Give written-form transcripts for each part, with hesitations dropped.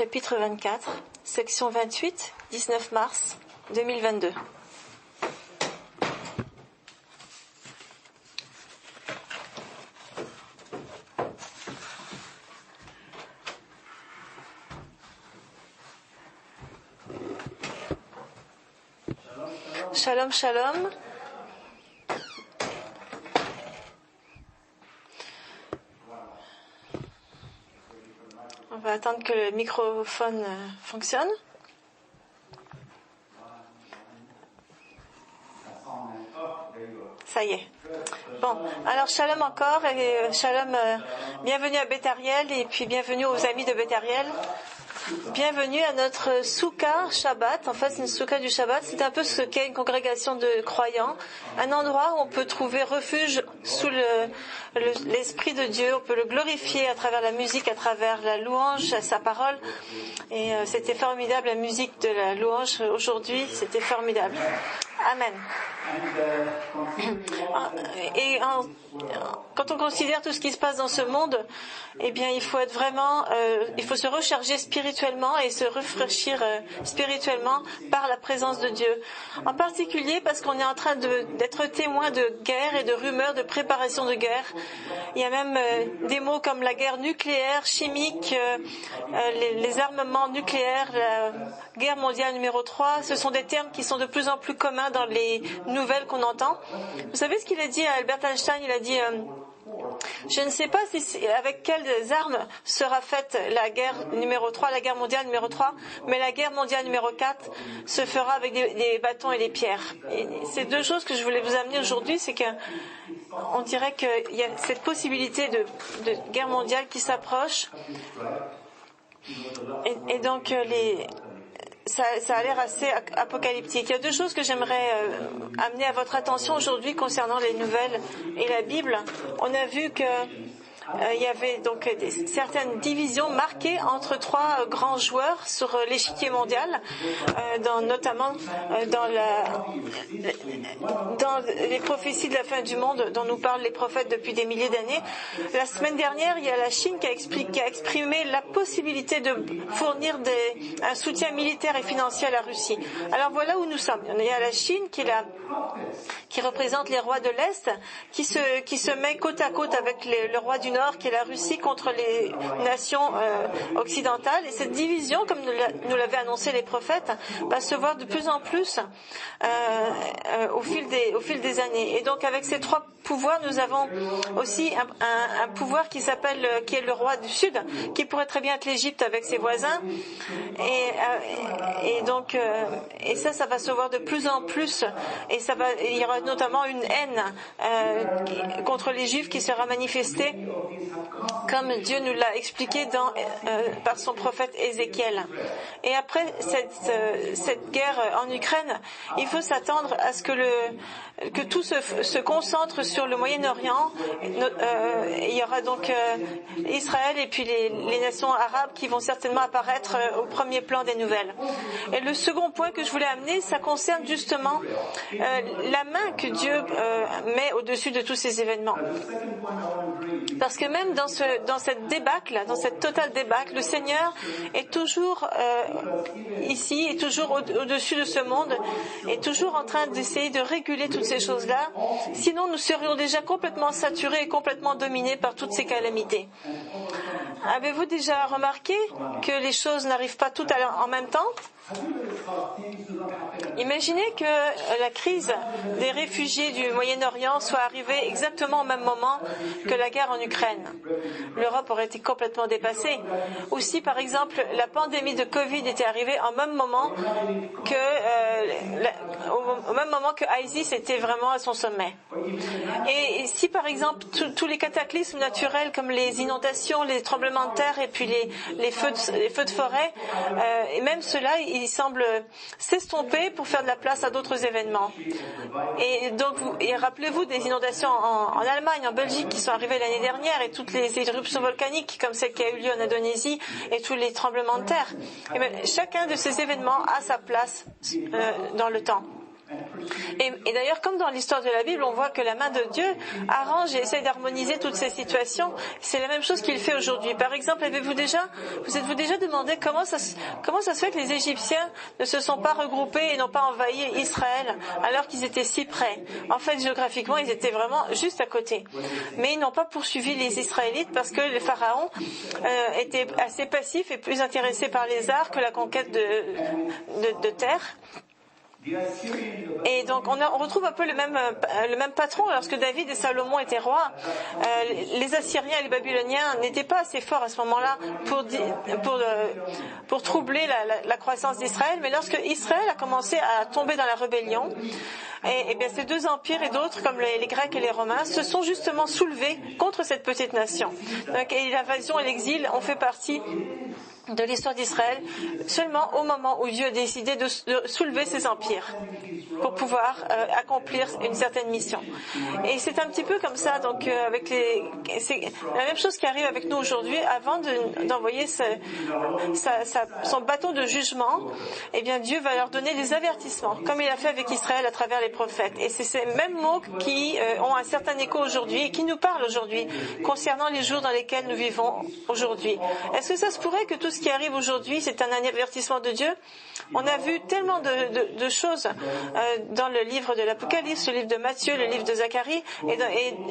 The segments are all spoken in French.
chapitre 24, section 28, 19 mars 2022. Shalom, shalom. On va attendre que le microphone fonctionne. Ça y est. Bon, alors shalom encore et shalom, bienvenue à Beth Ariel et puis bienvenue aux amis de Beth Ariel. Bienvenue à notre Souka Shabbat. En fait, c'est une Souka du Shabbat. C'est un peu ce qu'est une congrégation de croyants. Un endroit où on peut trouver refuge sous l'Esprit de Dieu. On peut le glorifier à travers la musique, à travers la louange, sa parole. Et c'était formidable, la musique de la louange aujourd'hui. C'était formidable. Amen. Et quand on considère tout ce qui se passe dans ce monde, eh bien, il faut être vraiment, il faut se recharger spirituellement et se rafraîchir spirituellement par la présence de Dieu. En particulier parce qu'on est en train d'être témoin de guerre et de rumeurs de préparation de guerre. Il y a même des mots comme la guerre nucléaire, chimique, les armements nucléaires, la guerre mondiale numéro 3. Ce sont des termes qui sont de plus en plus communs dans les nouvelles qu'on entend. Vous savez ce qu'il a dit à Albert Einstein? Il a dit je ne sais pas avec quelles armes sera faite la guerre numéro 3, la guerre mondiale numéro 3, mais la guerre mondiale numéro 4 se fera avec des bâtons et des pierres. Et c'est deux choses que je voulais vous amener aujourd'hui, c'est que on dirait qu'il y a cette possibilité de guerre mondiale qui s'approche. Et donc ça a l'air assez apocalyptique. Il y a deux choses que j'aimerais amener à votre attention aujourd'hui concernant les nouvelles et la Bible. On a vu que il y avait donc certaines divisions marquées entre trois grands joueurs sur l'échiquier mondial, notamment dans les prophéties de la fin du monde dont nous parlent les prophètes depuis des milliers d'années. La semaine dernière, il y a la Chine qui a exprimé la possibilité de fournir un soutien militaire et financier à la Russie. Alors voilà où nous sommes. Il y a la Chine qui représente les rois de l'Est, qui se met côte à côte avec le roi du Nord, qui est la Russie, contre les nations occidentales. Et cette division, comme nous l'avaient annoncé les prophètes, va se voir de plus en plus au fil des années. Et donc avec ces trois pouvoirs, nous avons aussi un pouvoir qui est le roi du Sud, qui pourrait très bien être l'Égypte avec ses voisins. Et donc ça va se voir de plus en plus. Et il y aura notamment une haine contre les Juifs qui sera manifestée, comme Dieu nous l'a expliqué par son prophète Ézéchiel. Et après cette guerre en Ukraine, il faut s'attendre à ce que tout se concentre sur le Moyen-Orient. Il y aura donc Israël et puis les nations arabes qui vont certainement apparaître au premier plan des nouvelles. Et le second point que je voulais amener, ça concerne justement la main que Dieu met au-dessus de tous ces événements. Parce que même dans cette débâcle, dans cette totale débâcle, le Seigneur est toujours ici, est toujours au-dessus de ce monde, est toujours en train d'essayer de réguler toutes ces choses-là. Sinon, nous serions déjà complètement saturés et complètement dominés par toutes ces calamités. Avez-vous déjà remarqué que les choses n'arrivent pas toutes en même temps? Imaginez que la crise des réfugiés du Moyen-Orient soit arrivée exactement au même moment que la guerre en Ukraine. L'Europe aurait été complètement dépassée. Ou si, par exemple, la pandémie de Covid était arrivée au même moment que ISIS était vraiment à son sommet. Et si, par exemple, tous les cataclysmes naturels comme les inondations, les tremblements de terre et puis les feux de forêt, et même cela, il semble s'estomper pour faire de la place à d'autres événements. Et donc, rappelez-vous des inondations en Allemagne, en Belgique qui sont arrivées l'année dernière, et toutes les éruptions volcaniques comme celle qui a eu lieu en Indonésie et tous les tremblements de terre. Et bien, chacun de ces événements a sa place dans le temps. Et d'ailleurs, comme dans l'histoire de la Bible, on voit que la main de Dieu arrange et essaie d'harmoniser toutes ces situations. C'est la même chose qu'il fait aujourd'hui. Par exemple, vous êtes-vous déjà demandé comment ça se fait que les Égyptiens ne se sont pas regroupés et n'ont pas envahi Israël alors qu'ils étaient si près? En fait, géographiquement, ils étaient vraiment juste à côté. Mais ils n'ont pas poursuivi les Israélites parce que le pharaon était assez passif et plus intéressé par les arts que la conquête de terre. Et donc on retrouve un peu le même patron. Lorsque David et Salomon étaient rois, les Assyriens et les Babyloniens n'étaient pas assez forts à ce moment-là pour troubler la croissance d'Israël. Mais lorsque Israël a commencé à tomber dans la rébellion, et bien ces deux empires et d'autres comme les Grecs et les Romains se sont justement soulevés contre cette petite nation. Donc, et l'invasion et l'exil ont fait partie de l'histoire d'Israël seulement au moment où Dieu a décidé de soulever ses empires pour pouvoir accomplir une certaine mission. Et c'est un petit peu comme ça, donc c'est la même chose qui arrive avec nous aujourd'hui. Avant d'envoyer son bâton de jugement, eh bien Dieu va leur donner des avertissements, comme il a fait avec Israël à travers les prophètes. Et c'est ces mêmes mots qui ont un certain écho aujourd'hui et qui nous parlent aujourd'hui concernant les jours dans lesquels nous vivons aujourd'hui. Est-ce que ça se pourrait que tout ce qui arrive aujourd'hui, c'est un avertissement de Dieu? On a vu tellement de choses dans le livre de l'Apocalypse, le livre de Matthieu, le livre de Zacharie et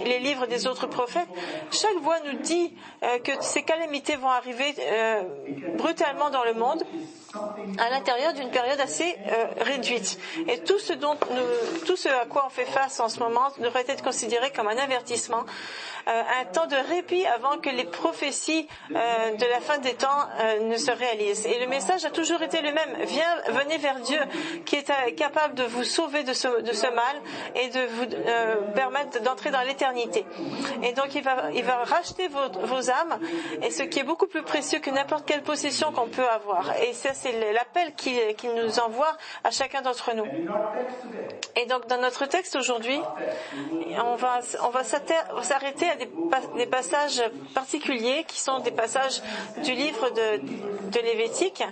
les livres des autres prophètes. Chaque voix nous dit que ces calamités vont arriver brutalement dans le monde à l'intérieur d'une période assez réduite. Et tout ce à quoi on fait face en ce moment devrait être considéré comme un avertissement, un temps de répit avant que les prophéties de la fin des temps ne se réalisent. Et le message a toujours été le même. Venez vers Dieu qui est capable de vous sauver de ce mal et de vous permettre d'entrer dans l'éternité. Et donc il va racheter vos âmes, et ce qui est beaucoup plus précieux que n'importe quelle possession qu'on peut avoir. Et ça, c'est l'appel qu'il nous envoie à chacun d'entre nous. Et donc dans notre texte aujourd'hui, on va s'arrêter à des passages particuliers qui sont des passages du livre de Lévitique,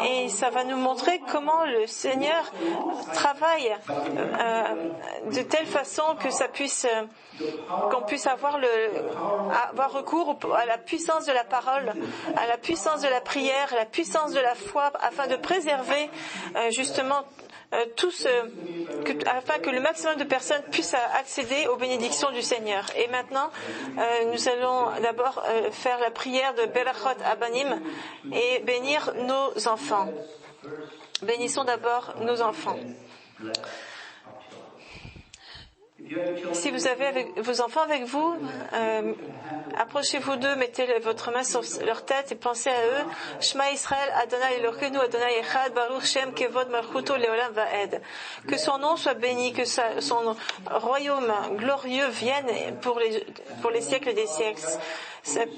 et ça va nous montrer comment le Seigneur travaille de telle façon que qu'on puisse avoir recours à la puissance de la parole, à la puissance de la prière, à la puissance de la foi, afin de préserver justement afin que le maximum de personnes puissent accéder aux bénédictions du Seigneur. Et maintenant, nous allons d'abord faire la prière de Berachot Abanim et bénir nos enfants. Bénissons d'abord nos enfants. Si vous avez vos enfants avec vous, approchez-vous d'eux, mettez votre main sur leur tête et pensez à eux. Shema Israël, Adonai Eloheinu, Adonai Echad, Baruch Shem Kevod Malchuto Leolam Vaed. Que son nom soit béni, que son royaume glorieux vienne pour les siècles des siècles.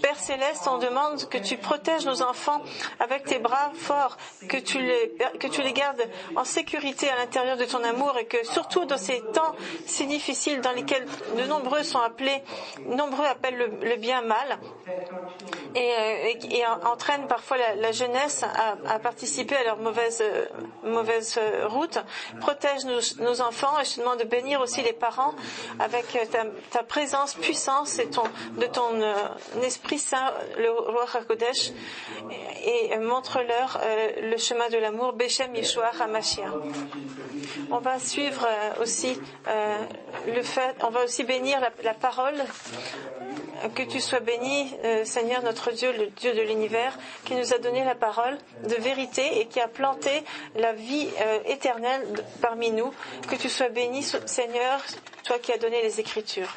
Père Céleste, on demande que tu protèges nos enfants avec tes bras forts, que tu les gardes en sécurité à l'intérieur de ton amour, et que surtout dans ces temps si difficiles dans lesquels de nombreux appellent le bien mal et entraînent parfois la jeunesse à participer à leur mauvaise route. Protège nos enfants, et je te demande de bénir aussi les parents avec ta présence, puissance et de ton Esprit Saint, le Roi HaKodesh, et montre-leur le chemin de l'amour, Beshem Yeshua HaMashiach. On va suivre aussi on va aussi bénir la parole. Que tu sois béni, Seigneur notre Dieu, le Dieu de l'univers, qui nous a donné la parole de vérité et qui a planté la vie éternelle parmi nous. Que tu sois béni, Seigneur, toi qui as donné les Écritures.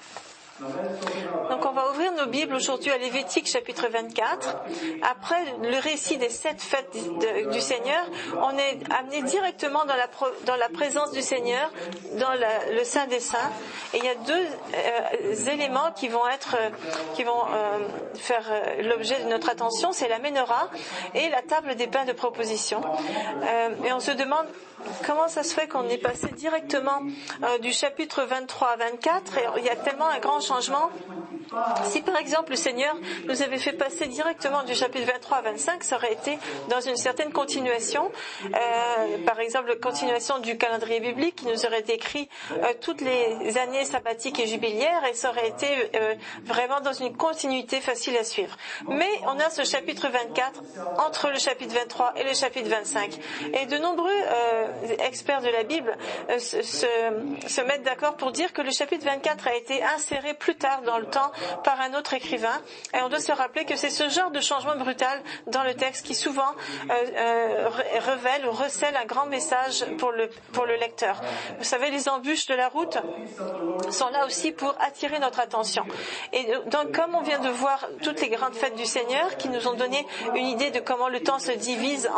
Donc on va ouvrir nos Bibles aujourd'hui à Lévitique chapitre 24. Après le récit des 7 fêtes du Seigneur, on est amené directement dans la présence du Seigneur, dans le Saint des Saints. Et il y a deux éléments qui vont faire l'objet de notre attention, c'est la Ménorah et la table des pains de proposition. Et on se demande comment ça se fait qu'on est passé directement du chapitre 23 à 24 et il y a tellement un grand changement? Si par exemple le Seigneur nous avait fait passer directement du chapitre 23 à 25, ça aurait été dans une certaine continuation, par exemple la continuation du calendrier biblique qui nous aurait décrit toutes les années sabbatiques et jubiliaires et ça aurait été vraiment dans une continuité facile à suivre. Mais on a ce chapitre 24 entre le chapitre 23 et le chapitre 25 et de nombreux experts de la Bible se mettent d'accord pour dire que le chapitre 24 a été inséré plus tard dans le temps par un autre écrivain et on doit se rappeler que c'est ce genre de changement brutal dans le texte qui souvent révèle ou recèle un grand message pour le lecteur. Vous savez, les embûches de la route sont là aussi pour attirer notre attention. Et donc, comme on vient de voir toutes les grandes fêtes du Seigneur qui nous ont donné une idée de comment le temps se divise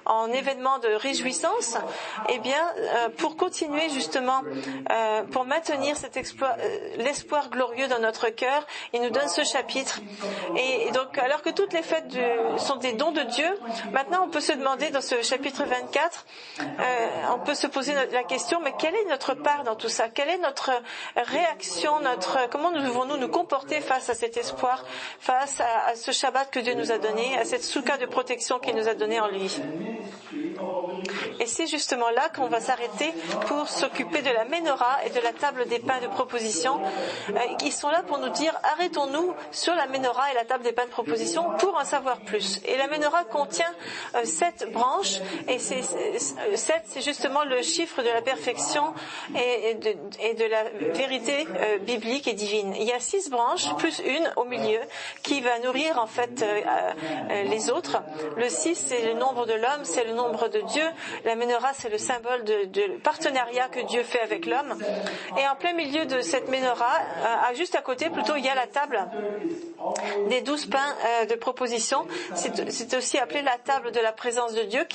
en événements de réjouissance, eh bien, pour continuer justement, pour maintenir cet l'espoir glorieux dans notre cœur, il nous donne ce chapitre. Et donc, alors que toutes les fêtes sont des dons de Dieu, maintenant on peut se demander dans ce chapitre 24, on peut se poser la question, mais quelle est notre part dans tout ça? Quelle est notre réaction, comment devons-nous nous comporter face à cet espoir, face à ce Shabbat que Dieu nous a donné, à cette soukha de protection qu'il nous a donné en lui? Et c'est justement là qu'on va s'arrêter pour s'occuper de la Ménorah et de la table des pains de proposition. Ils sont là pour nous dire, arrêtons-nous sur la Ménorah et la table des pains de proposition pour en savoir plus. Et la Ménorah contient 7 branches, et 7 c'est justement le chiffre de la perfection et de la vérité biblique et divine. Il y a 6 branches, plus une au milieu, qui va nourrir en fait les autres. Le 6 c'est le nombre de l'homme, c'est le nombre de Dieu. La Ménorah c'est le symbole de partenariat que Dieu fait avec l'homme. Et en plein milieu de cette Ménorah, juste à côté plutôt, il y a la table des 12 pains de proposition. C'est aussi appelé la table de la présence de Dieu.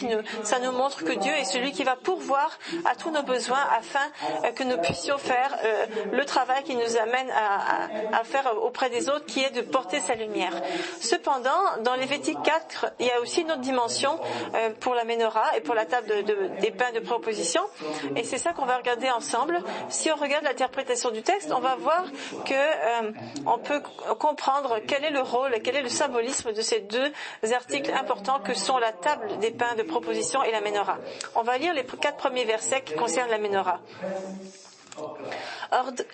Ça nous montre que Dieu est celui qui va pourvoir à tous nos besoins afin que nous puissions faire le travail qui nous amène à faire auprès des autres, qui est de porter sa lumière. Cependant, dans Lévitique 4, il y a aussi une autre dimension pour la Ménorah et pour la table des pains de proposition. Et c'est ça qu'on va regarder ensemble. Si on regarde l'interprétation du texte, on va voir que on peut comprendre quel est le rôle et quel est le symbolisme de ces deux articles importants que sont la table des pains de proposition et la Ménorah. On va lire les 4 premiers versets qui concernent la Ménorah.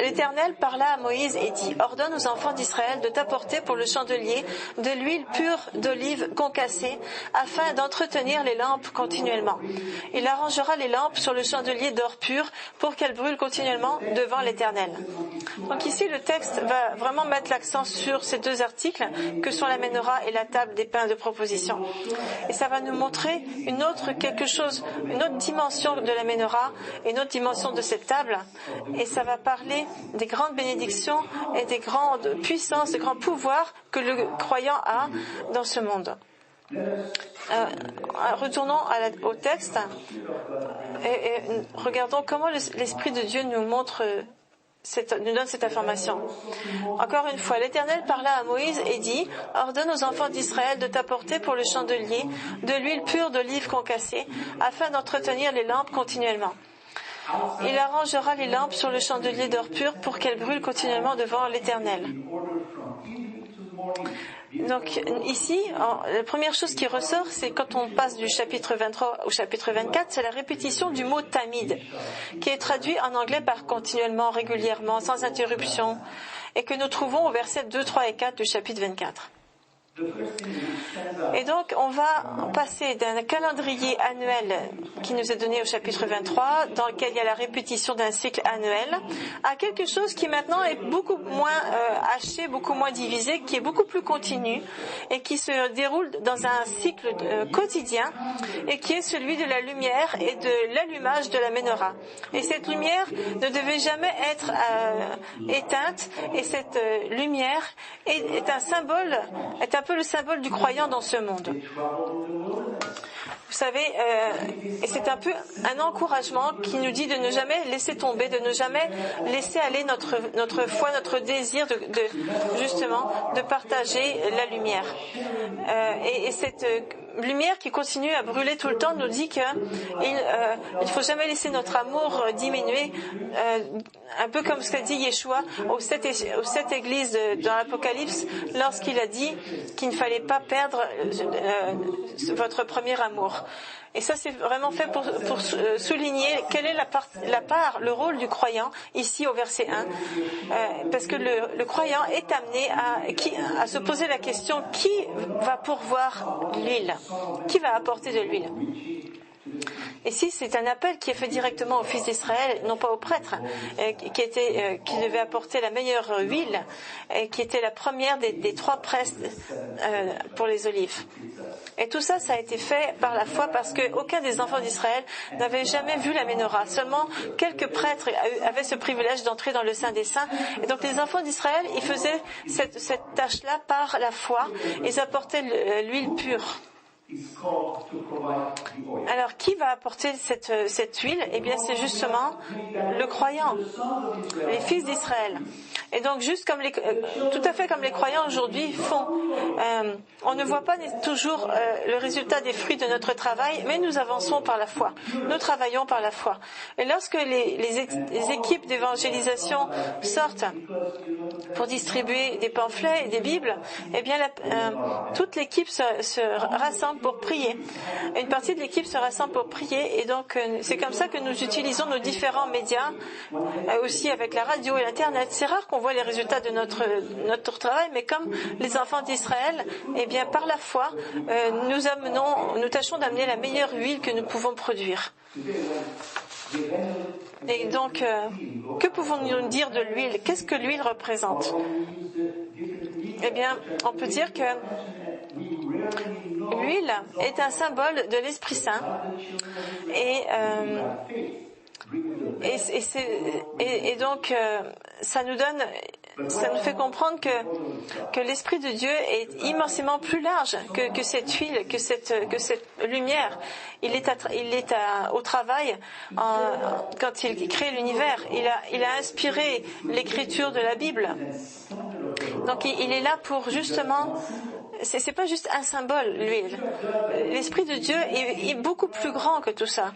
L'Éternel parla à Moïse et dit: ordonne aux enfants d'Israël de t'apporter pour le chandelier de l'huile pure d'olive concassée, afin d'entretenir les lampes continuellement. Il arrangera les lampes sur le chandelier d'or pur pour qu'elles brûlent continuellement devant l'Éternel. Donc ici, le texte va vraiment mettre l'accent sur ces 2 articles que sont la Ménorah et la table des pains de proposition. Et ça va nous montrer une autre dimension de la Ménorah, une autre dimension de cette table. Et ça va parler des grandes bénédictions et des grandes puissances, des grands pouvoirs que le croyant a dans ce monde. Retournons au texte et regardons comment l'Esprit de Dieu nous donne cette information. Encore une fois, l'Éternel parla à Moïse et dit: ordonne aux enfants d'Israël de t'apporter pour le chandelier de l'huile pure d'olive concassée, afin d'entretenir les lampes continuellement. Il arrangera les lampes sur le chandelier d'or pur pour qu'elles brûlent continuellement devant l'Éternel. Donc ici, la première chose qui ressort, c'est quand on passe du chapitre 23 au chapitre 24, c'est la répétition du mot tamid, qui est traduit en anglais par continuellement, régulièrement, sans interruption, et que nous trouvons au verset 2, 3 et 4 du chapitre 24. Et donc, on va passer d'un calendrier annuel qui nous est donné au chapitre 23, dans lequel il y a la répétition d'un cycle annuel, à quelque chose qui maintenant est beaucoup moins haché, beaucoup moins divisé, qui est beaucoup plus continu et qui se déroule dans un cycle quotidien et qui est celui de la lumière et de l'allumage de la Ménorah. Et cette lumière ne devait jamais être éteinte, et cette lumière est un peu le symbole du croyant dans ce monde. Vous savez, et c'est un peu un encouragement qui nous dit de ne jamais laisser tomber, de ne jamais laisser aller notre foi, notre désir justement de partager la lumière. Et cette lumière qui continue à brûler tout le temps nous dit qu'il ne faut jamais laisser notre amour diminuer, un peu comme ce qu'a dit Yeshua aux sept églises dans l'Apocalypse lorsqu'il a dit qu'il ne fallait pas perdre votre premier amour. Et ça, c'est vraiment fait pour souligner quelle est la part, le rôle du croyant, ici au verset 1. Parce que le croyant est amené à se poser la question, qui va pourvoir l'huile? Qui va apporter de l'huile? Ici, c'est un appel qui est fait directement aux fils d'Israël, non pas aux prêtres, qui devaient apporter la meilleure huile, qui était la première des 3 presses pour les olives. Et tout ça, ça a été fait par la foi parce qu'aucun des enfants d'Israël n'avait jamais vu la Ménorah. Seulement quelques prêtres avaient ce privilège d'entrer dans le Saint des Saints. Et donc les enfants d'Israël, ils faisaient cette tâche-là par la foi. Ils apportaient l'huile pure. Alors, qui va apporter cette huile? Eh bien, c'est justement le croyant, les fils d'Israël. Et donc, juste comme tout à fait comme les croyants aujourd'hui font. On ne voit pas toujours le résultat des fruits de notre travail, mais nous avançons par la foi. Nous travaillons par la foi. Et lorsque les équipes d'évangélisation sortent pour distribuer des pamphlets et des Bibles, eh bien, toute l'équipe se rassemble pour prier. Une partie de l'équipe se rassemble pour prier, et donc c'est comme ça que nous utilisons nos différents médias, aussi avec la radio et l'internet. C'est rare qu'on voit les résultats de notre travail, mais comme les enfants d'Israël, eh bien par la foi, nous tâchons d'amener la meilleure huile que nous pouvons produire. Et donc, que pouvons-nous dire de l'huile? Qu'est-ce que l'huile représente? Eh bien, on peut dire que l'huile est un symbole de l'Esprit Saint et donc ça nous fait comprendre que l'Esprit de Dieu est immensément plus large que cette huile, que cette lumière. Il est au travail quand il crée l'univers. Il a inspiré l'écriture de la Bible. Donc il est là pour justement. C'est pas juste un symbole, l'huile. L'Esprit de Dieu est beaucoup plus grand que tout ça.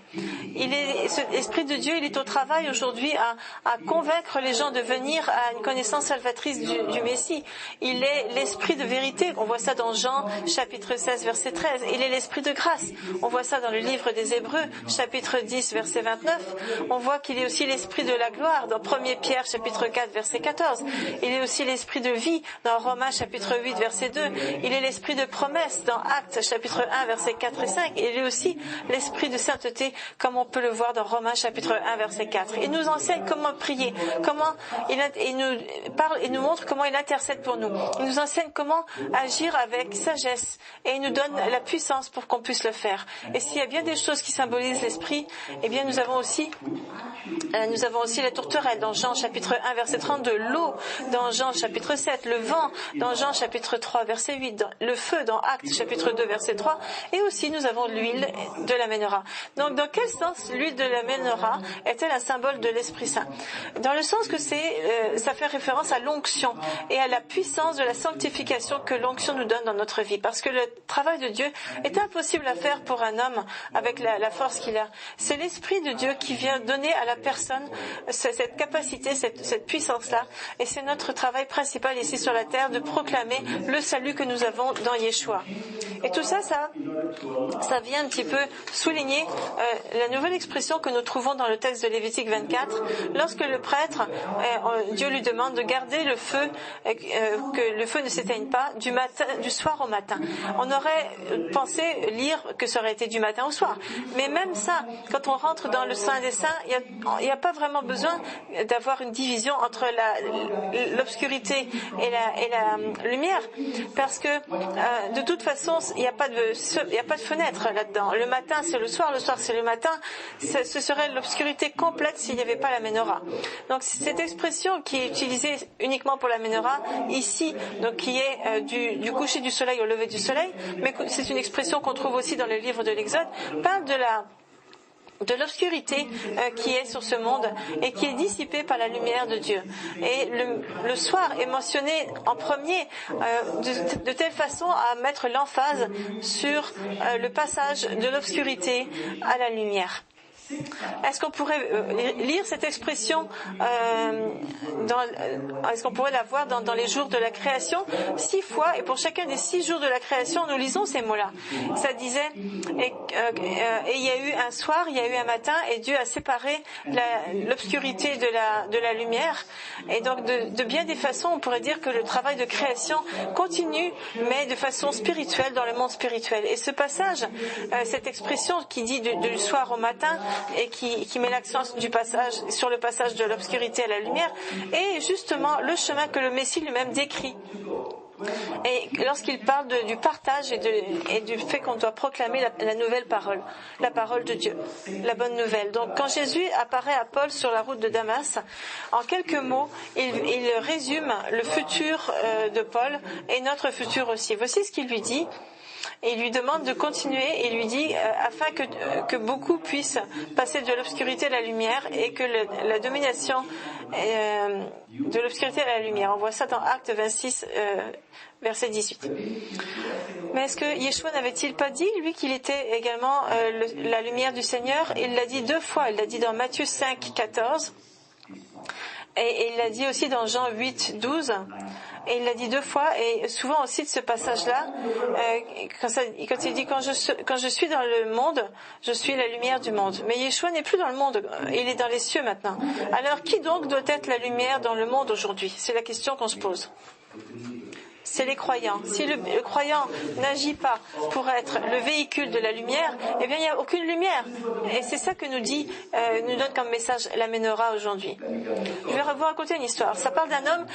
L'Esprit de Dieu, il est au travail aujourd'hui à convaincre les gens de venir à une connaissance salvatrice du Messie. Il est l'Esprit de vérité. On voit ça dans Jean, chapitre 16, verset 13. Il est l'Esprit de grâce. On voit ça dans le livre des Hébreux, chapitre 10, verset 29. On voit qu'il est aussi l'Esprit de la gloire dans 1 Pierre, chapitre 4, verset 14. Il est aussi l'Esprit de vie dans Romains, chapitre 8, verset 2. Il est l'esprit de promesse dans Actes chapitre 1 versets 4 et 5. Et il est aussi l'esprit de sainteté comme on peut le voir dans Romains chapitre 1 verset 4. Il nous enseigne comment prier, il nous parle et nous montre comment il intercède pour nous. Il nous enseigne comment agir avec sagesse et il nous donne la puissance pour qu'on puisse le faire. Et s'il y a bien des choses qui symbolisent l'esprit, eh bien nous avons aussi la tourterelle dans Jean chapitre 1 verset 32, l'eau dans Jean chapitre 7, le vent dans Jean chapitre 3 verset 8, le feu dans Actes chapitre 2 verset 3, et aussi nous avons l'huile de la Ménorah. Donc dans quel sens l'huile de la Ménorah est-elle un symbole de l'Esprit Saint? Dans le sens que ça fait référence à l'onction et à la puissance de la sanctification que l'onction nous donne dans notre vie, parce que le travail de Dieu est impossible à faire pour un homme avec la force qu'il a. C'est l'Esprit de Dieu qui vient donner à la personne cette capacité, cette puissance-là, et c'est notre travail principal ici sur la terre de proclamer le salut que nous avons dans Yeshua. Et tout ça vient un petit peu souligner la nouvelle expression que nous trouvons dans le texte de Lévitique 24, lorsque le prêtre, Dieu lui demande de garder le feu, que le feu ne s'éteigne pas du soir au matin. On aurait pensé lire que ça aurait été du matin au soir, mais même ça, quand on rentre dans le Saint des Saints, il n'y a pas vraiment besoin d'avoir une division entre l'obscurité et la lumière, parce que de toute façon, il n'y a pas de fenêtre là-dedans. Le matin, c'est le soir c'est le matin. Ce serait l'obscurité complète s'il n'y avait pas la Ménorah. Donc, cette expression qui est utilisée uniquement pour la Ménorah, ici, donc qui est du coucher du soleil au lever du soleil, mais c'est une expression qu'on trouve aussi dans le livre de l'Exode, parle de l'obscurité qui est sur ce monde et qui est dissipée par la lumière de Dieu. Et le soir est mentionné en premier de telle façon à mettre l'emphase sur le passage de l'obscurité à la lumière. Est-ce qu'on pourrait lire cette expression est-ce qu'on pourrait la voir dans les jours de la création 6 fois, et pour chacun des 6 jours de la création nous lisons ces mots-là. Ça disait et il y a eu un soir, il y a eu un matin, et Dieu a séparé l'obscurité de la lumière. Et donc de bien des façons on pourrait dire que le travail de création continue, mais de façon spirituelle, dans le monde spirituel. Et ce passage, cette expression qui dit du soir au matin et qui met l'accent sur le passage de l'obscurité à la lumière, est justement le chemin que le Messie lui-même décrit. Et lorsqu'il parle du partage et du fait qu'on doit proclamer la nouvelle parole, la parole de Dieu, la bonne nouvelle. Donc quand Jésus apparaît à Paul sur la route de Damas, en quelques mots, il résume le futur de Paul et notre futur aussi. Voici ce qu'il lui dit. Et il lui demande de continuer et il lui dit afin que beaucoup puissent passer de l'obscurité à la lumière et que la domination de l'obscurité à la lumière. On voit ça dans Actes 26, verset 18. Mais est-ce que Yeshua n'avait-il pas dit, lui, qu'il était également la lumière du Seigneur? Il l'a dit 2 fois. Il l'a dit dans Matthieu 5, 14. Et il l'a dit aussi dans Jean 8, 12. Et il l'a dit 2 fois, et souvent aussi de ce passage-là, quand il dit quand je suis dans le monde, je suis la lumière du monde. Mais Yeshua n'est plus dans le monde, il est dans les cieux maintenant. Alors qui donc doit être la lumière dans le monde aujourd'hui? C'est la question qu'on se pose. C'est les croyants. Si le croyant n'agit pas pour être le véhicule de la lumière, eh bien il n'y a aucune lumière. Et c'est ça que nous donne comme message la Ménorah aujourd'hui. Je vais vous raconter une histoire. Ça parle d'un homme,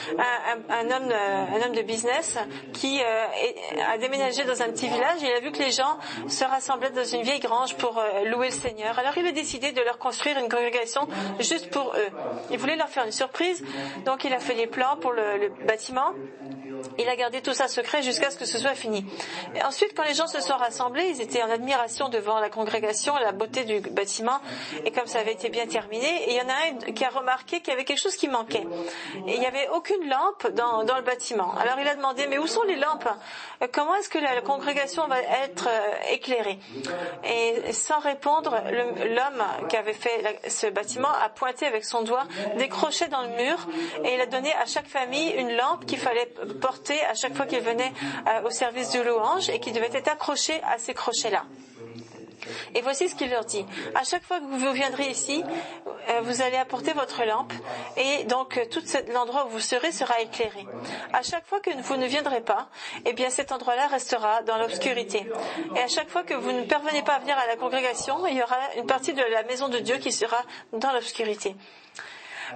un homme de business qui a déménagé dans un petit village. Il a vu que les gens se rassemblaient dans une vieille grange pour louer le Seigneur. Alors il a décidé de leur construire une congrégation juste pour eux. Il voulait leur faire une surprise, donc il a fait les plans pour le bâtiment. Il a gardé tout ça secret jusqu'à ce que ce soit fini. Et ensuite, quand les gens se sont rassemblés, ils étaient en admiration devant la congrégation, la beauté du bâtiment, et comme ça avait été bien terminé, et il y en a un qui a remarqué qu'il y avait quelque chose qui manquait. Et il n'y avait aucune lampe dans le bâtiment. Alors il a demandé, mais où sont les lampes? Comment est-ce que la congrégation va être éclairée? Et sans répondre, l'homme qui avait fait ce bâtiment a pointé avec son doigt des crochets dans le mur, et il a donné à chaque famille une lampe qu'il fallait porter à chaque fois qu'il venait au service de louange et qui devait être accroché à ces crochets-là. Et voici ce qu'il leur dit. À chaque fois que vous viendrez ici, vous allez apporter votre lampe et donc tout l'endroit où vous serez sera éclairé. À chaque fois que vous ne viendrez pas, eh bien cet endroit-là restera dans l'obscurité. Et à chaque fois que vous ne parvenez pas à venir à la congrégation, il y aura une partie de la maison de Dieu qui sera dans l'obscurité.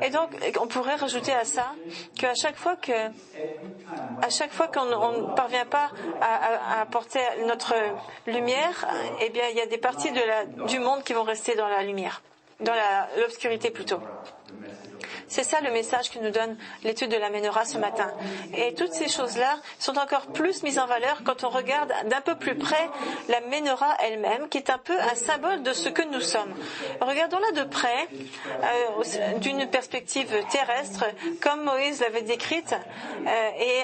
Et donc, on pourrait rajouter à ça qu'à chaque fois qu'on ne parvient pas à apporter notre lumière, eh bien, il y a des parties du monde qui vont rester dans la lumière, dans l'obscurité plutôt. C'est ça le message que nous donne l'étude de la Ménorah ce matin. Et toutes ces choses-là sont encore plus mises en valeur quand on regarde d'un peu plus près la Ménorah elle-même, qui est un peu un symbole de ce que nous sommes. Regardons-la de près, d'une perspective terrestre, comme Moïse l'avait décrite, et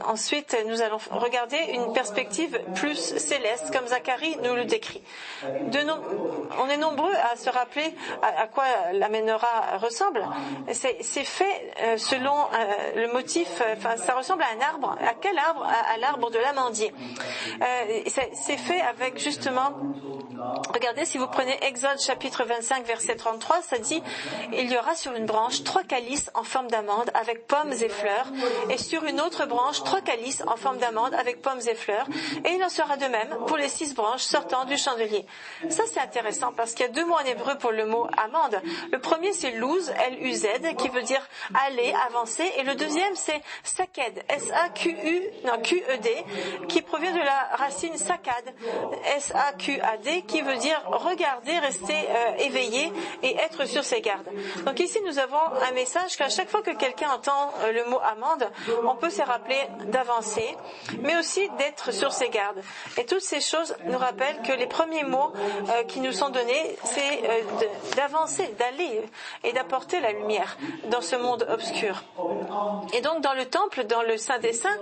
ensuite nous allons regarder une perspective plus céleste, comme Zacharie nous le décrit. On est nombreux à se rappeler à quoi la Ménorah ressemble. C'est fait selon le motif, ça ressemble à un arbre. À quel arbre? À l'arbre de l'amandier. C'est fait avec justement, regardez, si vous prenez Exode chapitre 25 verset 33, ça dit, il y aura sur une branche 3 calices en forme d'amande avec pommes et fleurs, et sur une autre branche 3 calices en forme d'amande avec pommes et fleurs, et il en sera de même pour les 6 branches sortant du chandelier. Ça c'est intéressant parce qu'il y a 2 mots en hébreu pour le mot amande. Le premier c'est luz, L-U-Z, qui veut dire aller, avancer, et le deuxième c'est saked, S-A-Q-U-D, qui provient de la racine sakad, S-A-Q-A-D, qui veut dire regarder, rester éveillé et être sur ses gardes. Donc ici, nous avons un message qu'à chaque fois que quelqu'un entend le mot amende, on peut se rappeler d'avancer, mais aussi d'être sur ses gardes. Et toutes ces choses nous rappellent que les premiers mots qui nous sont donnés, c'est d'avancer, d'aller et d'apporter la lumière dans ce monde obscur. Et donc dans le temple, dans le Saint des Saints,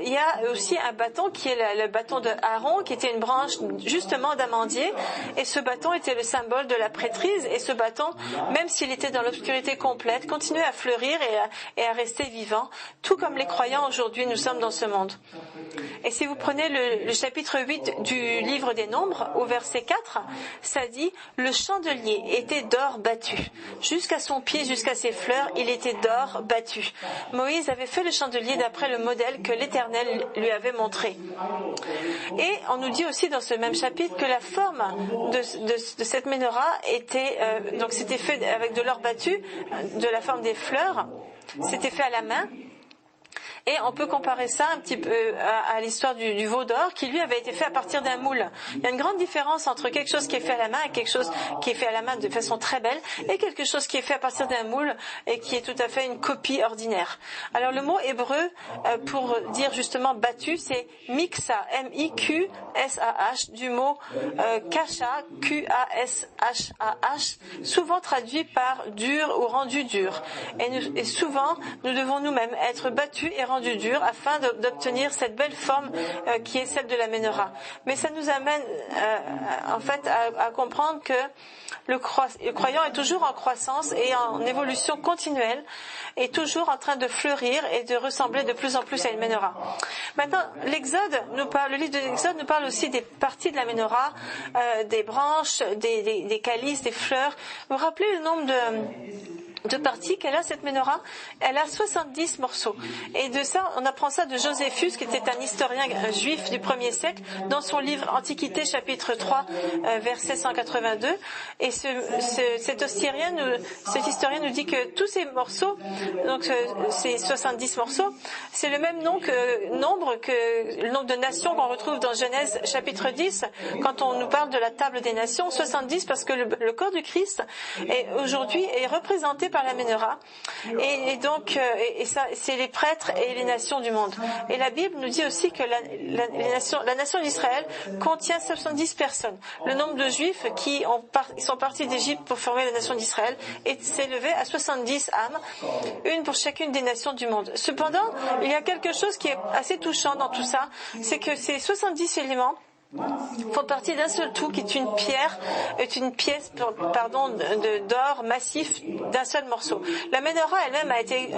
il y a aussi un bâton qui est le bâton de Aaron, qui était une branche justement d'amandier, et ce bâton était le symbole de la prêtrise, et ce bâton, même s'il était dans l'obscurité complète, continuait à fleurir et à rester vivant, tout comme les croyants aujourd'hui, nous sommes dans ce monde. Et si vous prenez le chapitre 8 du livre des Nombres, au verset 4, ça dit « Le chandelier était d'or battu. Jusqu'à son pied, jusqu'à ses fleurs, il était d'or battu. » Moïse avait fait le chandelier d'après le modèle que l'Éternel lui avait montré. Et on nous dit aussi dans ce même chapitre que la forme de cette menorah était, donc c'était fait avec de l'or battu, de la forme des fleurs, c'était fait à la main. Et on peut comparer ça un petit peu à l'histoire du veau d'or qui lui avait été fait à partir d'un moule. Il y a une grande différence entre quelque chose qui est fait à la main et quelque chose qui est fait à la main de façon très belle et quelque chose qui est fait à partir d'un moule et qui est tout à fait une copie ordinaire. Alors le mot hébreu pour dire justement battu, c'est miksa, M-I-Q-S-A-H, du mot kasha, Q-A-S-H-A-H, souvent traduit par dur ou rendu dur. Et souvent, nous devons nous-mêmes être battus et rendu dur afin d'obtenir cette belle forme qui est celle de la menorah. Mais ça nous amène en fait à comprendre que le croyant est toujours en croissance et en évolution continuelle et toujours en train de fleurir et de ressembler de plus en plus à une menorah. Maintenant, le livre de l'Exode nous parle aussi des parties de la menorah, des branches, des calices, des fleurs. Vous vous rappelez le nombre de parties qu'elle a, cette menorah? Elle a 70 morceaux. Et de ça, on apprend ça de Joséphus, qui était un historien juif du 1er siècle, dans son livre Antiquité, chapitre 3, verset 182. Et cet historien nous dit que tous ces morceaux, donc ces 70 morceaux, c'est le même nombre que le nombre de nations qu'on retrouve dans Genèse, chapitre 10, quand on nous parle de la table des nations, 70, parce que le corps du Christ aujourd'hui est représenté par la menorah, et donc ça, c'est les prêtres et les nations du monde. Et la Bible nous dit aussi que la nation d'Israël contient 70 personnes. Le nombre de Juifs qui sont partis d'Égypte pour former la nation d'Israël s'est élevé à 70 âmes, une pour chacune des nations du monde. Cependant, il y a quelque chose qui est assez touchant dans tout ça, c'est que ces 70 éléments font partie d'un seul tout qui est une pièce d'or massif d'un seul morceau. La menorah elle-même a été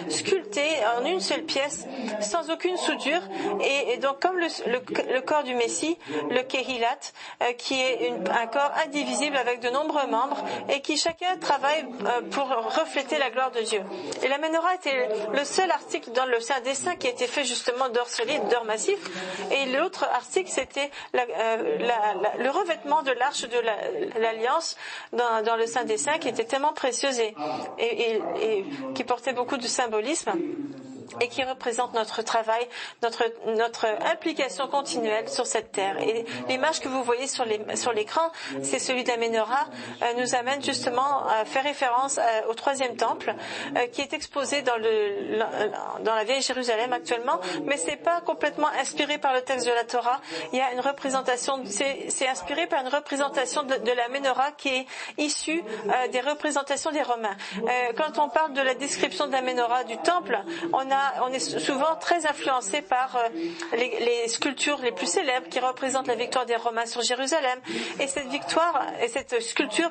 sculptée en une seule pièce sans aucune soudure et donc comme le corps du Messie, le Kehilat, qui est un corps indivisible avec de nombreux membres et qui chacun travaille pour refléter la gloire de Dieu. Et la menorah était le seul article dans le Saint des Saints qui a été fait justement d'or solide, d'or massif, et l'autre article c'était le revêtement de l'arche de l'alliance dans le Saint des Saints qui était tellement précieuse et qui portait beaucoup de symbolisme et qui représente notre travail, notre implication continuelle sur cette terre. Et l'image que vous voyez sur l'écran, c'est celui de la menorah, nous amène justement à faire référence au troisième temple, qui est exposé dans la vieille Jérusalem actuellement, mais c'est pas complètement inspiré par le texte de la Torah. Il y a une représentation, c'est inspiré par une représentation de la menorah qui est issue des représentations des Romains. Quand on parle de la description de la menorah du temple, on est souvent très influencé par les sculptures les plus célèbres qui représentent la victoire des Romains sur Jérusalem. Et cette sculpture,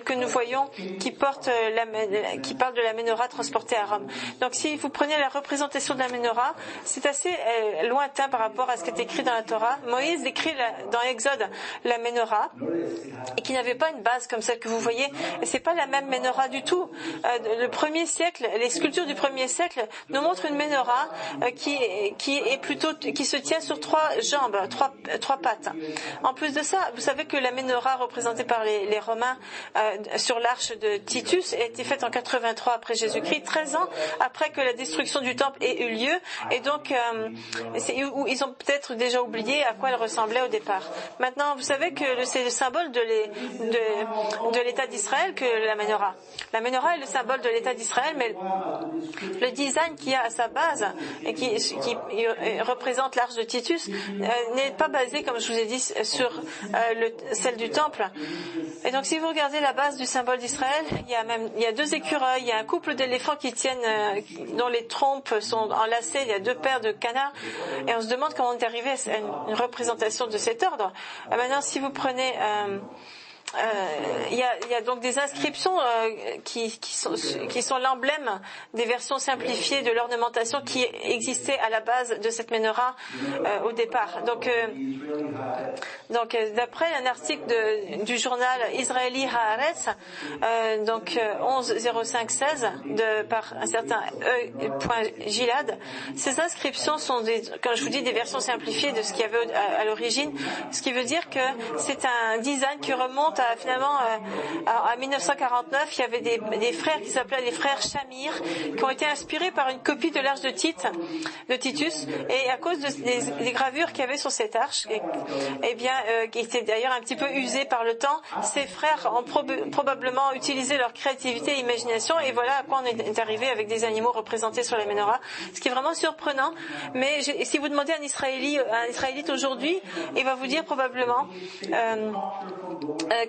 que nous voyons, qui parle de la menorah transportée à Rome. Donc, si vous prenez la représentation de la menorah, c'est assez lointain par rapport à ce qui est écrit dans la Torah. Moïse décrit dans Exode la menorah, et qui n'avait pas une base comme celle que vous voyez. Et c'est pas la même menorah du tout. Le premier siècle, les sculptures du premier siècle nous montre une menorah qui se tient sur 3 jambes, trois pattes. En plus de ça, vous savez que la menorah représentée par les Romains sur l'arche de Titus a été faite en 83 après Jésus-Christ, 13 ans après que la destruction du temple ait eu lieu, et donc ils ont peut-être déjà oublié à quoi elle ressemblait au départ. Maintenant, vous savez que c'est le symbole de l'État d'Israël que la menorah. La menorah est le symbole de l'État d'Israël, mais le design qui a à sa base et qui représente l'arche de Titus n'est pas basé, comme je vous ai dit, sur celle du temple. Et donc, si vous regardez la base du symbole d'Israël, il y a 2 écureuils, il y a un couple d'éléphants qui tiennent, dont les trompes sont enlacées, il y a 2 paires de canards, et on se demande comment on est arrivé à une représentation de cet ordre. Maintenant, si vous prenez il y a donc des inscriptions qui sont l'emblème des versions simplifiées de l'ornementation qui existait à la base de cette menorah au départ. Donc d'après un article du journal israéli Haaretz, 11-05-16 par un certain E.Gilad, ces inscriptions sont comme je vous dis, des versions simplifiées de ce qu'il y avait à l'origine, ce qui veut dire que c'est un design qui remonte finalement en 1949. Il y avait des frères qui s'appelaient les frères Shamir, qui ont été inspirés par une copie de l'arche de Titus, et à cause des gravures qu'il y avait sur cette arche, qui était d'ailleurs un petit peu usée par le temps, ces frères ont probablement utilisé leur créativité et imagination, et voilà à quoi on est arrivé avec des animaux représentés sur la menorah, ce qui est vraiment surprenant. Mais si vous demandez à un Israélite aujourd'hui, il va vous dire probablement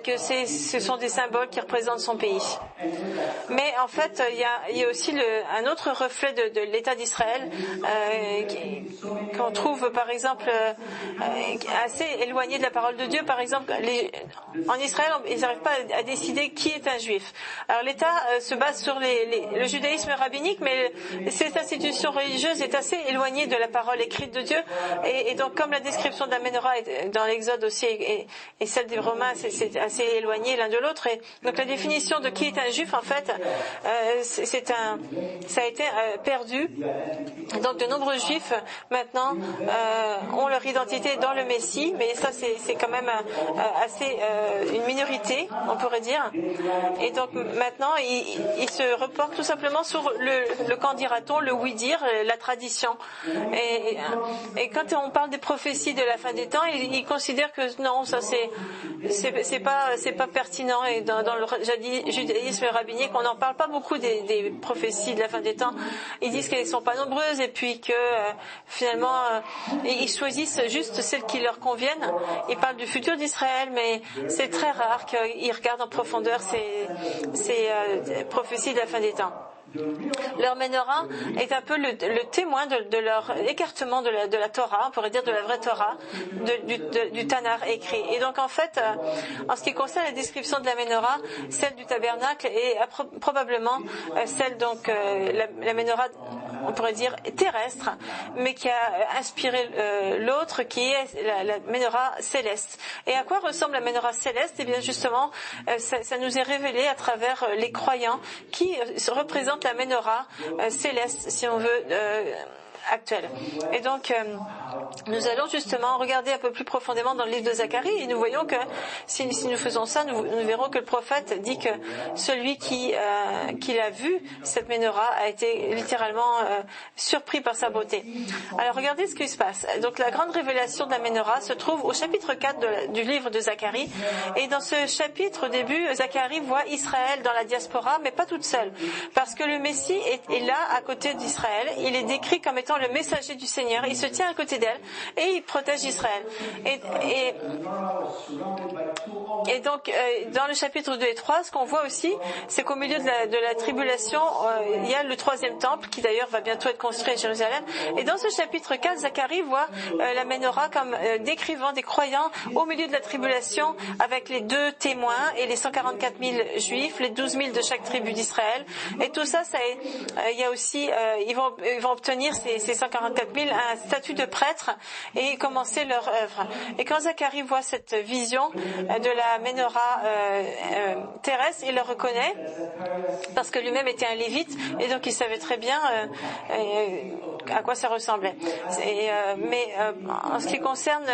que ce sont des symboles qui représentent son pays. Mais en fait, il y a aussi un autre reflet de l'État d'Israël qu'on trouve par exemple assez éloigné de la parole de Dieu. Par exemple, en Israël, ils n'arrivent pas à décider qui est un juif. Alors l'État se base sur le judaïsme rabbinique, mais cette institution religieuse est assez éloignée de la parole écrite de Dieu. Et donc, comme la description de la menorah dans l'Exode aussi et celle des Romains, c'est assez éloigné l'un de l'autre, et donc la définition de qui est un juif, en fait, ça a été perdu. Donc de nombreux juifs maintenant ont leur identité dans le Messie, mais ça c'est quand même assez une minorité, on pourrait dire. Et donc maintenant ils se reportent tout simplement sur le qu'en dira-t-on, le oui-dire, la tradition. Et quand on parle des prophéties de la fin des temps, ils considèrent que non, ça c'est pas pertinent, et dans le judaïsme rabbinique on n'en parle pas beaucoup des prophéties de la fin des temps. Ils disent qu'elles ne sont pas nombreuses, et puis que finalement ils choisissent juste celles qui leur conviennent. Ils parlent du futur d'Israël, mais c'est très rare qu'ils regardent en profondeur ces prophéties de la fin des temps. Leur menorah est un peu le témoin de leur écartement de la Torah, on pourrait dire de la vraie Torah, du Tanar écrit. Et donc en fait, en ce qui concerne la description de la menorah, celle du tabernacle est probablement celle donc la menorah, on pourrait dire terrestre, mais qui a inspiré l'autre, qui est la menorah céleste. Et à quoi ressemble la menorah céleste? Eh bien justement, ça nous est révélé à travers les croyants qui représentent la menorah céleste, si on veut, actuelle. Et donc nous allons justement regarder un peu plus profondément dans le livre de Zacharie, et nous voyons que si nous faisons ça, nous verrons que le prophète dit que celui qui l'a vu, cette menorah, a été littéralement surpris par sa beauté. Alors regardez ce qui se passe. Donc la grande révélation de la menorah se trouve au chapitre 4 du livre de Zacharie, et dans ce chapitre, au début, Zacharie voit Israël dans la diaspora, mais pas toute seule, parce que le Messie est là à côté d'Israël. Il est décrit comme étant le messager du Seigneur. Il se tient à côté d'elle et il protège Israël. Et donc dans le chapitre 2 et 3, ce qu'on voit aussi, c'est qu'au milieu de la tribulation, il y a le 3e temple qui d'ailleurs va bientôt être construit à Jérusalem. Et dans ce chapitre 4, Zacharie voit la menorah comme décrivant des croyants au milieu de la tribulation, avec les 2 témoins et les 144 000 juifs, les 12 000 de chaque tribu d'Israël. Et tout ça, il y a aussi, ils vont obtenir ces ces 144 000 un statut de prêtre et commencer leur œuvre. Et quand Zacharie voit cette vision de la menorah terrestre, il le reconnaît parce que lui-même était un lévite et donc il savait très bien à quoi ça ressemblait. Mais en ce qui concerne,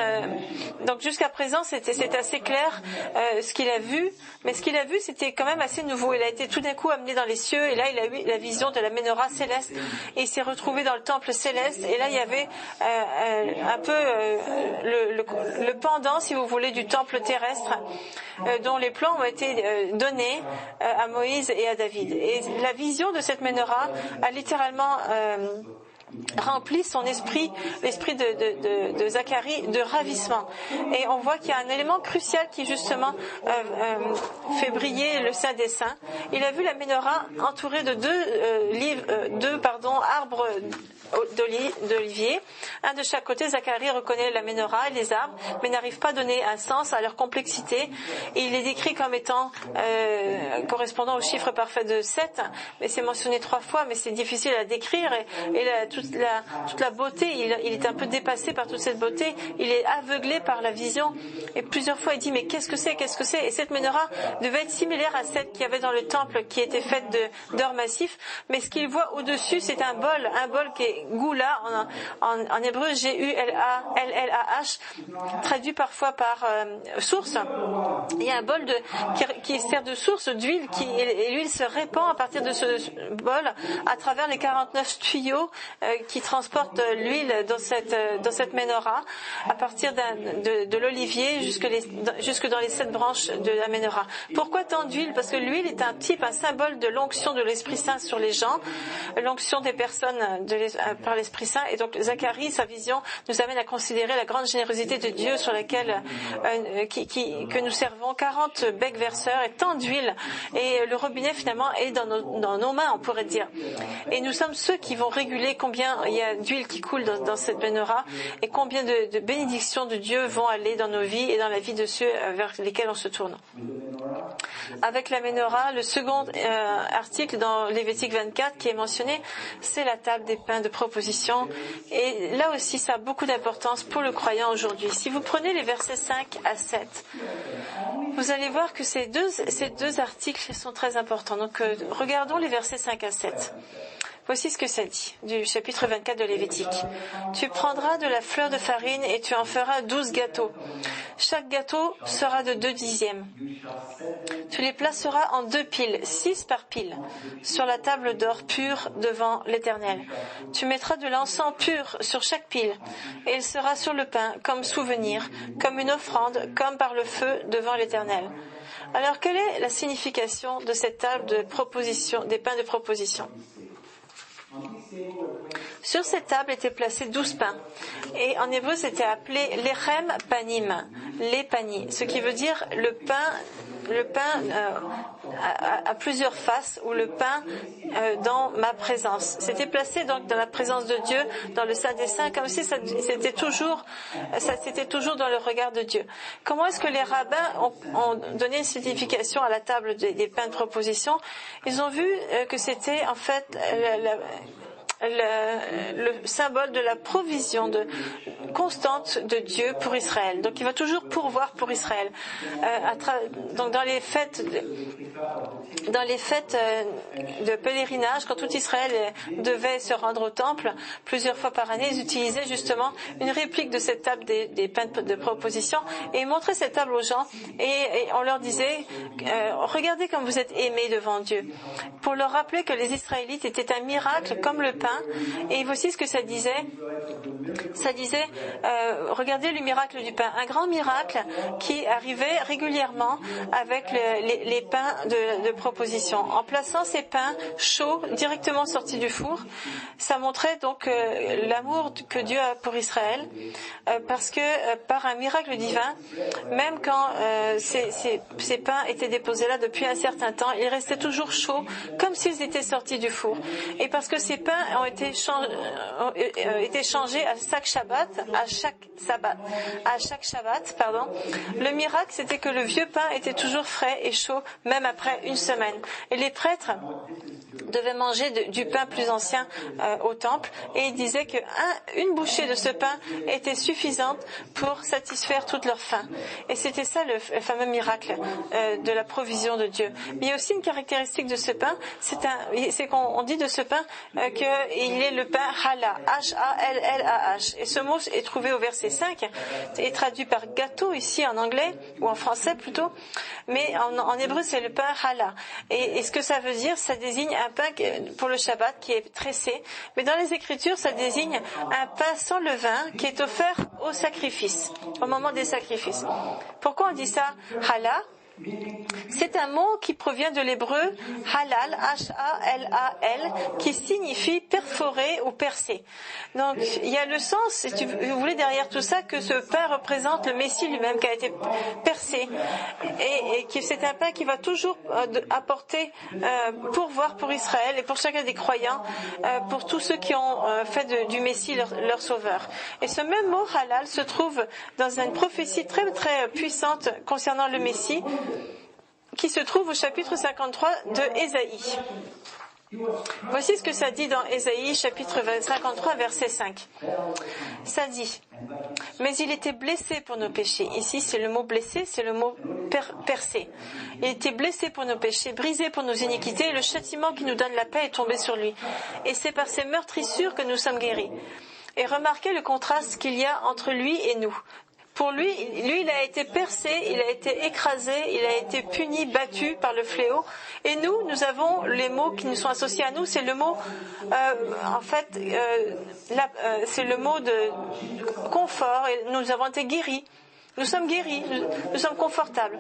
donc jusqu'à présent c'était assez clair ce qu'il a vu, mais ce qu'il a vu c'était quand même assez nouveau. Il a été tout d'un coup amené dans les cieux et là il a eu la vision de la menorah céleste et il s'est retrouvé dans le temple céleste et là il y avait un peu le pendant, si vous voulez, du temple terrestre dont les plans ont été donnés à Moïse et à David. Et la vision de cette menorah a littéralement remplit son esprit, l'esprit de Zacharie, de ravissement. Et on voit qu'il y a un élément crucial qui justement fait briller le Saint des Saints. Il a vu la menorah entourée de deux arbres d'olivier, un de chaque côté. Zacharie reconnaît la menorah et les arbres, mais n'arrive pas à donner un sens à leur complexité. Et il les décrit comme étant correspondant au chiffre parfait de 7, mais c'est mentionné 3 fois, mais c'est difficile à décrire. Et toute la beauté, il est un peu dépassé par toute cette beauté. Il est aveuglé par la vision. Et plusieurs fois, il dit, mais qu'est-ce que c'est? Et cette menorah devait être similaire à celle qu'il y avait dans le temple, qui était faite d'or massif. Mais ce qu'il voit au-dessus, c'est un bol qui est goula, en hébreu, G-U-L-A-L-L-A-H, traduit parfois par source. Il y a un bol qui sert de source d'huile, et l'huile se répand à partir de ce bol à travers les 49 tuyaux qui transportent l'huile dans cette menorah, à partir de l'olivier jusque dans les 7 branches de la menorah. Pourquoi tant d'huile? Parce que l'huile est un symbole de l'onction de l'Esprit Saint sur les gens, l'onction des personnes par l'Esprit Saint. Et donc Zacharie, sa vision, nous amène à considérer la grande générosité de Dieu sur laquelle que nous servons, 40 becs verseurs et tant d'huile. Et le robinet finalement est dans nos mains, on pourrait dire. Et nous sommes ceux qui vont réguler combien il y a d'huile qui coule dans cette menorah et combien de bénédictions de Dieu vont aller dans nos vies et dans la vie de ceux vers lesquels on se tourne. Avec la menorah, le second article dans Lévitique 24 qui est mentionné, c'est la table des pains de proposition. Et là aussi, ça a beaucoup d'importance pour le croyant aujourd'hui. Si vous prenez les versets 5 à 7, vous allez voir que ces deux articles sont très importants. Donc, regardons les versets 5 à 7. Voici ce que ça dit, du chapitre 24 de Lévitique. Tu prendras de la fleur de farine et tu en feras 12 gâteaux. Chaque gâteau sera de 2 dixièmes. Tu les placeras en 2 piles, 6 par pile, sur la table d'or pur devant l'Éternel. Tu mettras de l'encens pur sur chaque pile, et il sera sur le pain comme souvenir, comme une offrande, comme par le feu devant l'Éternel. Alors, quelle est la signification de cette table de proposition, des pains de proposition? Sur cette table étaient placés 12 pains. Et en hébreu, c'était appelé lechem panim, les panis, ce qui veut dire le pain à plusieurs faces, ou le pain dans ma présence. C'était placé donc dans la présence de Dieu, dans le Saint des Saints, comme si c'était toujours dans le regard de Dieu. Comment est-ce que les rabbins ont donné une signification à la table des pains de proposition? Ils ont vu que c'était en fait le symbole de la provision constante de Dieu pour Israël. Donc il va toujours pourvoir pour Israël. Donc dans les fêtes de pèlerinage, quand tout Israël devait se rendre au temple plusieurs fois par année, ils utilisaient justement une réplique de cette table des pains de proposition et ils montraient cette table aux gens et on leur disait regardez comme vous êtes aimés devant Dieu, pour leur rappeler que les Israélites étaient un miracle comme le pain. Et voici ce que ça disait. Ça disait, regardez le miracle du pain, un grand miracle qui arrivait régulièrement avec les pains de proposition. En plaçant ces pains chauds directement sortis du four, ça montrait donc l'amour que Dieu a pour Israël, parce que par un miracle divin, même quand ces pains étaient déposés là depuis un certain temps, ils restaient toujours chauds, comme s'ils étaient sortis du four. Et parce que ces pains ont été changés à chaque Shabbat, le miracle c'était que le vieux pain était toujours frais et chaud, même après une semaine. Et les prêtres devaient manger du pain plus ancien au temple, et il disait qu'une bouchée de ce pain était suffisante pour satisfaire toute leur faim. Et c'était ça le fameux miracle de la provision de Dieu. Mais il y a aussi une caractéristique de ce pain, c'est qu'on dit de ce pain qu'il est le pain Challah, H-A-L-L-A-H. Et ce mot est trouvé au verset 5, est traduit par gâteau ici en anglais, ou en français plutôt, mais en hébreu c'est le pain Challah. Et ce que ça veut dire, ça désigne un pain pour le Shabbat qui est tressé, mais dans les Écritures ça désigne un pain sans levain qui est offert au sacrifice, au moment des sacrifices. Pourquoi on dit ça Challah? C'est un mot qui provient de l'hébreu halal, H-A-L-A-L, qui signifie perforer ou percer. Donc, il y a le sens, si vous voulez, derrière tout ça, que ce pain représente le Messie lui-même qui a été percé. Et que c'est un pain qui va toujours apporter pourvoir pour Israël et pour chacun des croyants, pour tous ceux qui ont fait du Messie leur sauveur. Et ce même mot halal se trouve dans une prophétie très très puissante concernant le Messie, qui se trouve au chapitre 53 de Ésaïe. Voici ce que ça dit dans Ésaïe, chapitre 53, verset 5. Ça dit, « Mais il était blessé pour nos péchés. » Ici, c'est le mot blessé, c'est le mot percé. « Il était blessé pour nos péchés, brisé pour nos iniquités, et le châtiment qui nous donne la paix est tombé sur lui. Et c'est par ses meurtrissures que nous sommes guéris. » Et remarquez le contraste qu'il y a entre lui et nous. Pour lui, il a été percé, il a été écrasé, il a été puni, battu par le fléau. Et nous avons les mots qui nous sont associés à nous, c'est le mot, c'est le mot de confort, et nous avons été guéris. Nous sommes guéris, nous sommes confortables.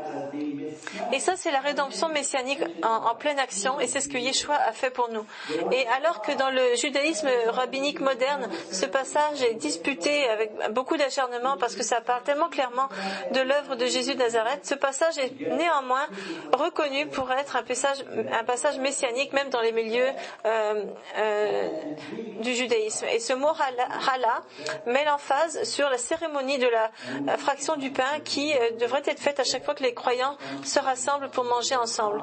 Et ça, c'est la rédemption messianique en pleine action, et c'est ce que Yeshua a fait pour nous. Et alors que dans le judaïsme rabbinique moderne, ce passage est disputé avec beaucoup d'acharnement parce que ça parle tellement clairement de l'œuvre de Jésus de Nazareth, ce passage est néanmoins reconnu pour être un passage messianique, même dans les milieux du judaïsme. Et ce mot Hala met l'emphase sur la cérémonie de la fraction du pain qui devrait être faite à chaque fois que les croyants se rassemblent pour manger ensemble.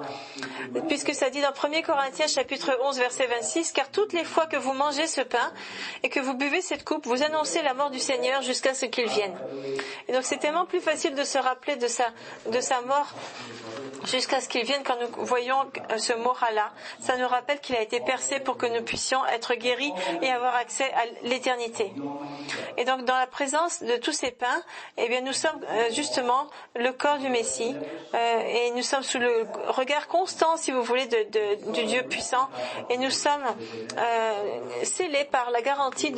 Puisque ça dit dans 1 Corinthiens chapitre 11 verset 26, « Car toutes les fois que vous mangez ce pain et que vous buvez cette coupe, vous annoncez la mort du Seigneur jusqu'à ce qu'il vienne. » Et donc c'est tellement plus facile de se rappeler de sa mort jusqu'à ce qu'il vienne quand nous voyons ce mot Hala. Ça nous rappelle qu'il a été percé pour que nous puissions être guéris et avoir accès à l'éternité. Et donc dans la présence de tous ces pains, eh bien nous sommes justement le corps du Messie, et nous sommes sous le regard constant, si vous voulez, du Dieu puissant, et nous sommes scellés par la garantie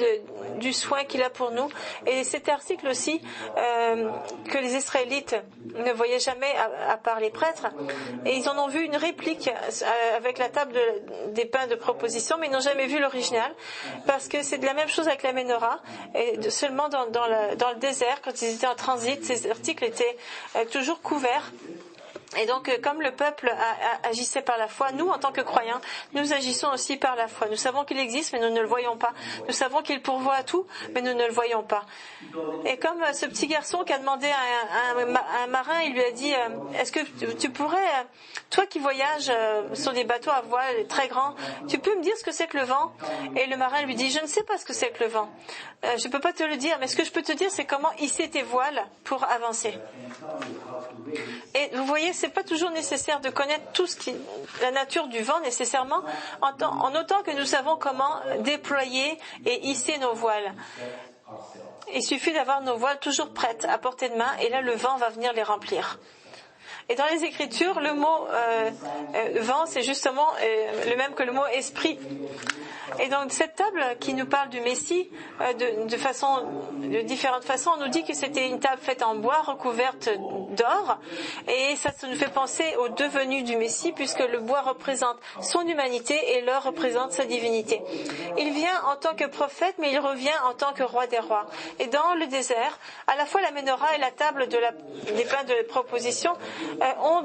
du soin qu'il a pour nous. Et cet article aussi que les Israélites ne voyaient jamais à part les prêtres, et ils en ont vu une réplique avec la table des pains de proposition, mais ils n'ont jamais vu l'original, parce que c'est de la même chose avec la Ménorah, et seulement dans le désert, quand ils étaient en transit, ces articles étaient toujours couverts. Et donc, comme le peuple agissait par la foi, nous, en tant que croyants, nous agissons aussi par la foi. Nous savons qu'il existe, mais nous ne le voyons pas. Nous savons qu'il pourvoit à tout, mais nous ne le voyons pas. Et comme ce petit garçon qui a demandé à un marin, il lui a dit, est-ce que tu pourrais, toi qui voyages sur des bateaux à voile très grands, tu peux me dire ce que c'est que le vent? Et le marin lui dit, je ne sais pas ce que c'est que le vent. Je ne peux pas te le dire, mais ce que je peux te dire, c'est comment hisser tes voiles pour avancer. Et vous voyez, c'est pas toujours nécessaire de connaître la nature du vent nécessairement, en autant que nous savons comment déployer et hisser nos voiles. Il suffit d'avoir nos voiles toujours prêtes à portée de main, et là le vent va venir les remplir. Et dans les Écritures, le mot vent, c'est justement le même que le mot esprit. Et donc cette table qui nous parle du Messie de différentes façons, on nous dit que c'était une table faite en bois recouverte d'or, et ça nous fait penser au devenu du Messie, puisque le bois représente son humanité et l'or représente sa divinité. Il vient en tant que prophète, mais il revient en tant que roi des rois. Et dans le désert, à la fois la Ménorah et la table des pains de proposition ont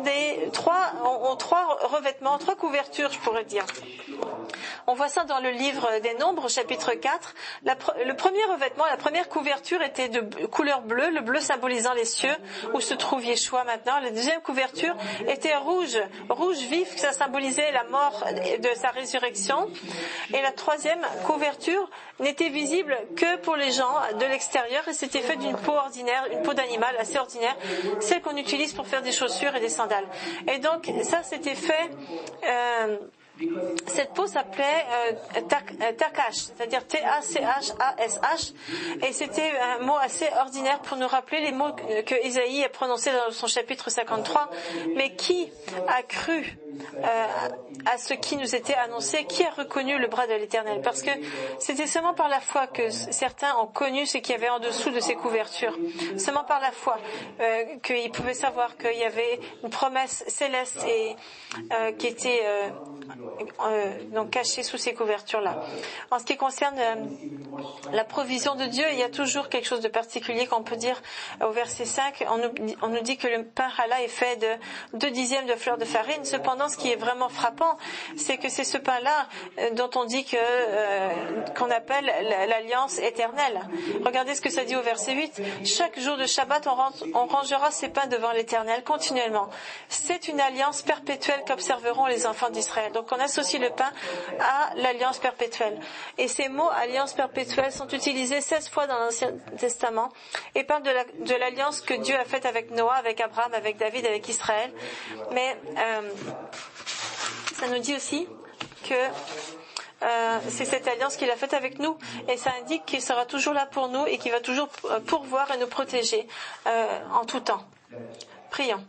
trois revêtements, trois couvertures, je pourrais dire. On voit ça dans le livre des Nombres, chapitre 4. Le premier revêtement, la première couverture était de couleur bleue, le bleu symbolisant les cieux, où se trouve Yeshua maintenant. La deuxième couverture était rouge vif, ça symbolisait la mort de sa résurrection. Et la troisième couverture n'était visible que pour les gens de l'extérieur, et c'était fait d'une peau ordinaire, une peau d'animal assez ordinaire, celle qu'on utilise pour faire des chaussures et des sandales. Et donc ça c'était fait, cette peau s'appelait Takash, c'est-à-dire T-A-C-H-A-S-H, et c'était un mot assez ordinaire pour nous rappeler les mots que Isaïe a prononcés dans son chapitre 53. Mais qui a cru à ce qui nous était annoncé? Qui a reconnu le bras de l'Éternel? Parce que c'était seulement par la foi que certains ont connu ce qu'il y avait en dessous de ces couvertures. Seulement par la foi qu'ils pouvaient savoir qu'il y avait une promesse céleste et qui était donc cachée sous ces couvertures-là. En ce qui concerne la provision de Dieu, il y a toujours quelque chose de particulier qu'on peut dire au verset 5. On nous dit que le pain challah est fait de 2 dixièmes de fleur de farine. Cependant, ce qui est vraiment frappant, c'est que c'est ce pain-là dont on dit qu'on appelle l'alliance éternelle. Regardez ce que ça dit au verset 8. Chaque jour de Shabbat, on rangera ces pains devant l'Éternel continuellement. C'est une alliance perpétuelle qu'observeront les enfants d'Israël. Donc on associe le pain à l'alliance perpétuelle. Et ces mots alliance perpétuelle sont utilisés 16 fois dans l'Ancien Testament et parlent de l'alliance que Dieu a faite avec Noah, avec Abraham, avec David, avec Israël. Mais ça nous dit aussi que c'est cette alliance qu'il a faite avec nous, et ça indique qu'il sera toujours là pour nous et qu'il va toujours pourvoir et nous protéger en tout temps. Prions.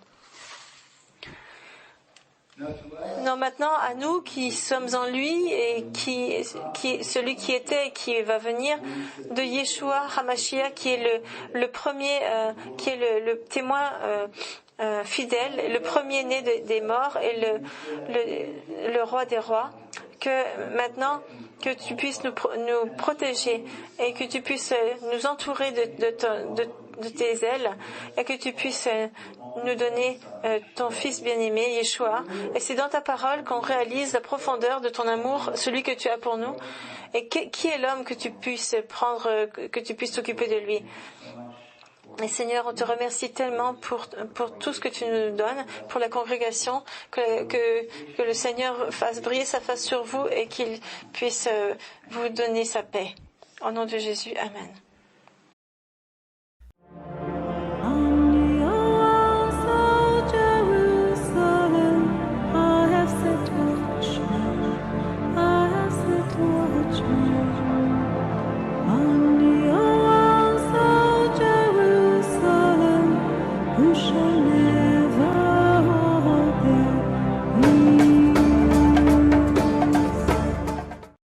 Non, maintenant à nous qui sommes en lui et celui qui était et qui va venir, de Yeshua HaMashiach, qui est le premier, qui est le témoin fidèle, le premier-né des morts et le roi des rois, que maintenant que tu puisses nous protéger et que tu puisses nous entourer de tes ailes et que tu puisses nous donner ton Fils bien-aimé, Yeshua. Et c'est dans ta parole qu'on réalise la profondeur de ton amour, celui que tu as pour nous. Et qui est l'homme que tu puisses prendre, que tu puisses t'occuper de lui? Et Seigneur, on te remercie tellement pour tout ce que tu nous donnes, pour la congrégation, que le Seigneur fasse briller sa face sur vous et qu'il puisse vous donner sa paix. Au nom de Jésus, Amen.